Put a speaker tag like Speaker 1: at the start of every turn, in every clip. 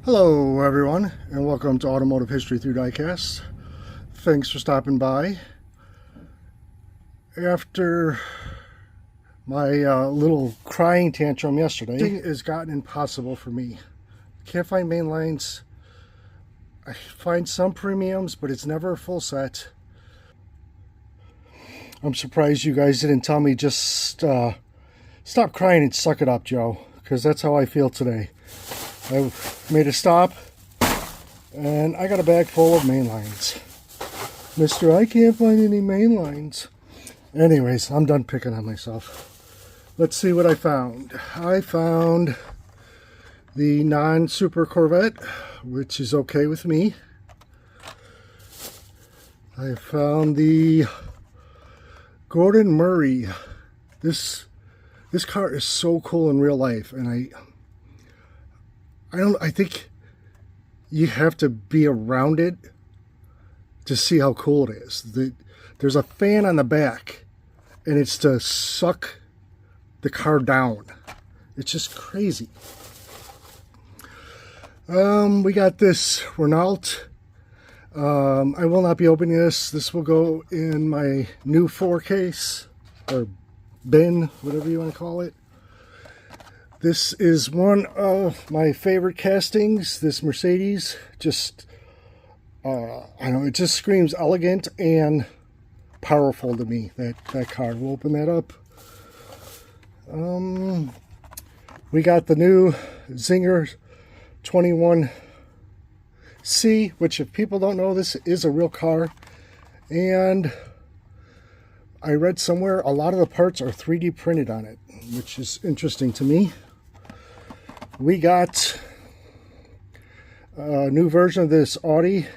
Speaker 1: Hello everyone, and welcome to Automotive History Through Diecast. Thanks for stopping by. After my little crying tantrum yesterday, it has gotten impossible for me. Can't find main lines. I find some premiums, but it's never a full set. I'm surprised you guys didn't tell me just stop crying and suck it up, Joe, because that's how I feel today. I made a stop, and I got a bag full of main lines. Mister, I can't find any main lines. Anyways, I'm done picking on myself. Let's see what I found. I found the non-Super Corvette, which is okay with me. I found the Gordon Murray. This car is so cool in real life, and I think you have to be around it to see how cool it is. There's a fan on the back, and it's to suck the car down. It's just crazy. We got this Renault. I will not be opening this. This will go in my new 4 case, or bin, whatever you want to call it. This is one of my favorite castings. This Mercedes, just, I don't know, it just screams elegant and powerful to me, that car. We'll open that up. We got the new Zinger 21C, which, if people don't know, this is a real car. And I read somewhere a lot of the parts are 3D printed on it, which is interesting to me. We got a new version of this Audi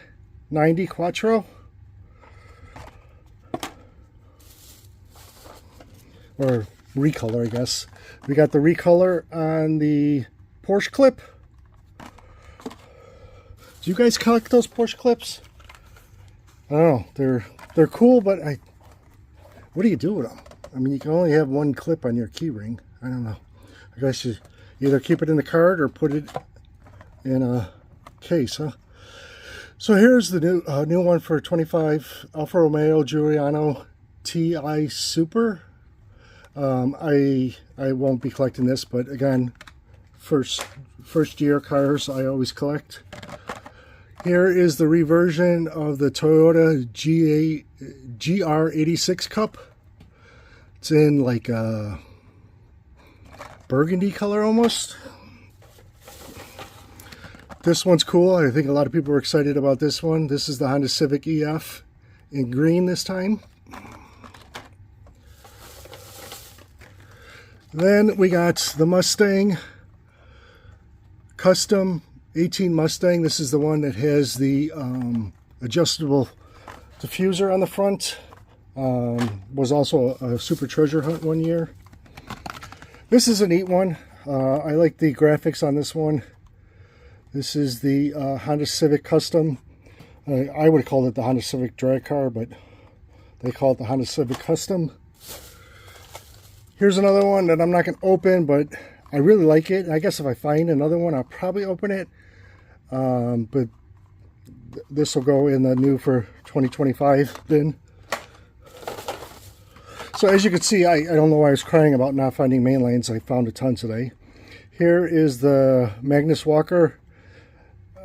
Speaker 1: 90 Quattro. Or recolor, I guess. We got the recolor on the Porsche clip. Do you guys collect those Porsche clips? I don't know. They're cool, but what do you do with them? I mean, you can only have one clip on your key ring. I don't know. I guess you either keep it in the card or put it in a case, huh? So here's the new one for 25 Alfa Romeo Giuliano TI Super. I won't be collecting this, but again, first year cars I always collect. Here is the reversion of the Toyota GR86 Cup. It's in like a burgundy color almost. This one's cool. I think a lot of people are excited about this one. This is the Honda Civic EF in green this time. Then we got the Mustang Custom 18 Mustang. This is the one that has the adjustable diffuser on the front. Was also a Super Treasure Hunt one year. This is a neat one. I like the graphics on this one. This is the Honda Civic Custom. I would call it the Honda Civic drag car, but they call it the Honda Civic Custom. Here's another one that I'm not going to open, but I really like it. I guess if I find another one, I'll probably open it. But this will go in the new for 2025 bin. So as you can see, I don't know why I was crying about not finding main lanes. I found a ton today. Here is the Magnus Walker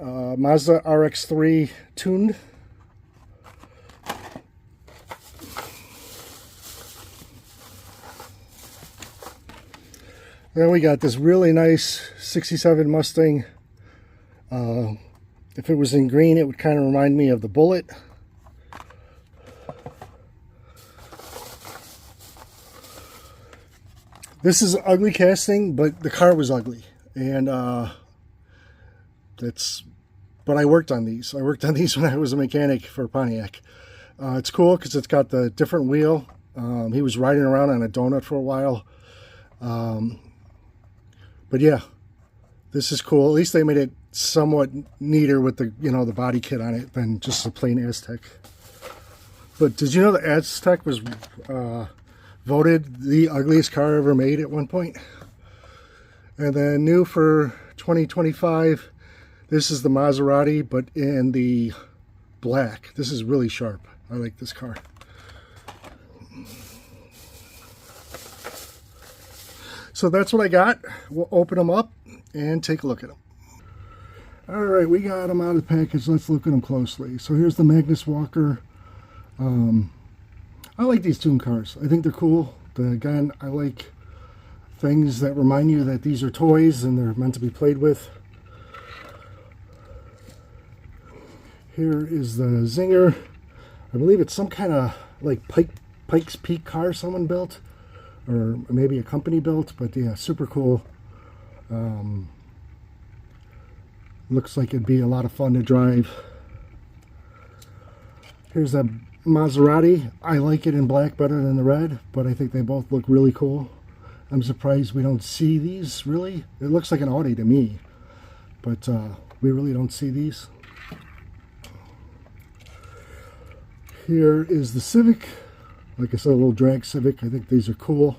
Speaker 1: Mazda RX-3 tuned. Then we got this really nice 67 Mustang. If it was in green, it would kind of remind me of the Bullet. This is an ugly casting, but the car was ugly, and but I worked on these. I worked on these when I was a mechanic for Pontiac. It's cool because it's got the different wheel. He was riding around on a donut for a while. But yeah, this is cool. At least they made it somewhat neater with the, the body kit on it than just a plain Aztek. But did you know the Aztek was voted the ugliest car ever made at one point? And then new for 2025, This is the Maserati, but in the black. This is really sharp. I like this car. So that's what I got. We'll open them up and take a look at them. All right, we got them out of the package. Let's look at them closely. So here's the Magnus Walker. I like these tune cars. I think they're cool. Again, I like things that remind you that these are toys and they're meant to be played with. Here is the Zinger. I believe it's some kind of like Pikes Peak car someone built, or maybe a company built, but yeah, super cool. Looks like it'd be a lot of fun to drive. Here's a Maserati. I like it in black better than the red, but I think they both look really cool. I'm surprised we don't see these, really. It looks like an Audi to me, but we really don't see these. Here is the Civic. Like I said, a little drag Civic. I think these are cool.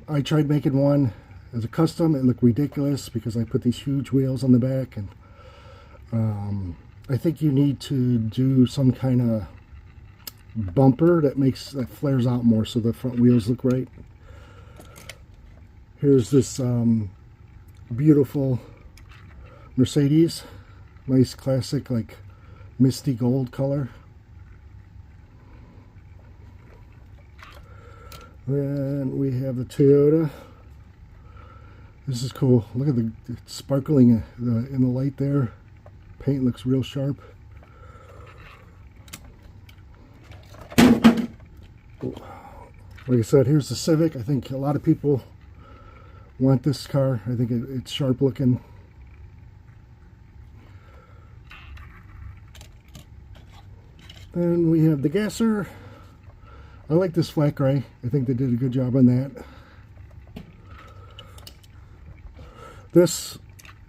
Speaker 1: I tried making one as a custom. It looked ridiculous because I put these huge wheels on the back, and I think you need to do some kind of bumper that flares out more so the front wheels look right. Here's this beautiful Mercedes. Nice classic like misty gold color. Then we have the Toyota. This is cool. Look at the sparkling in the light there. Paint looks real sharp. Like I said, here's the Civic. I think a lot of people want this car. I think it's sharp looking. Then we have the Gasser. I like this flat gray. I think they did a good job on that. This,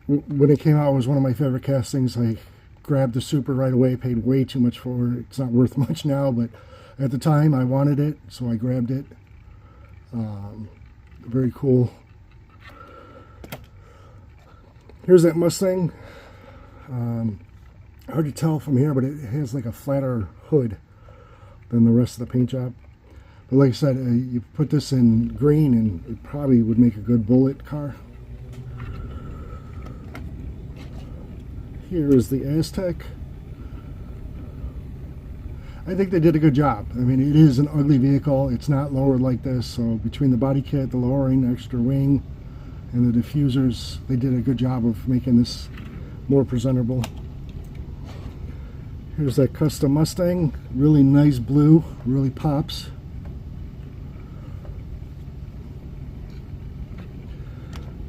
Speaker 1: when it came out, was one of my favorite castings. I grabbed the Super right away, paid way too much for it. It's not worth much now, but at the time I wanted it, so I grabbed it. Very cool. Here's that Mustang. Hard to tell from here, but it has like a flatter hood than the rest of the paint job. But like I said, you put this in green and it probably would make a good bullet car. Here is the Aztek. I think they did a good job. I mean, it is an ugly vehicle. It's not lowered like this, so between the body kit, the lowering, the extra wing, and the diffusers, they did a good job of making this more presentable. Here's that custom Mustang. Really nice blue, really pops.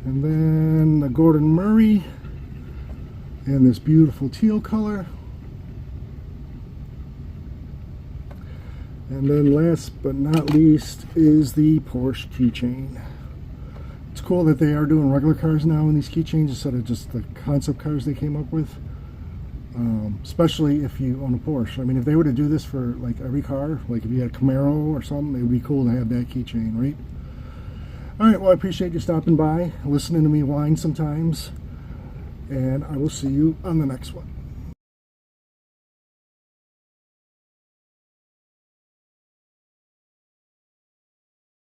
Speaker 1: And then the Gordon Murray in this beautiful teal color. And then last but not least is the Porsche keychain. It's cool that they are doing regular cars now in these keychains instead of just the concept cars they came up with. Especially if you own a Porsche. I mean, if they were to do this for like every car, like if you had a Camaro or something, it would be cool to have that keychain, right? Alright, well, I appreciate you stopping by, listening to me whine sometimes, and I will see you on the next one.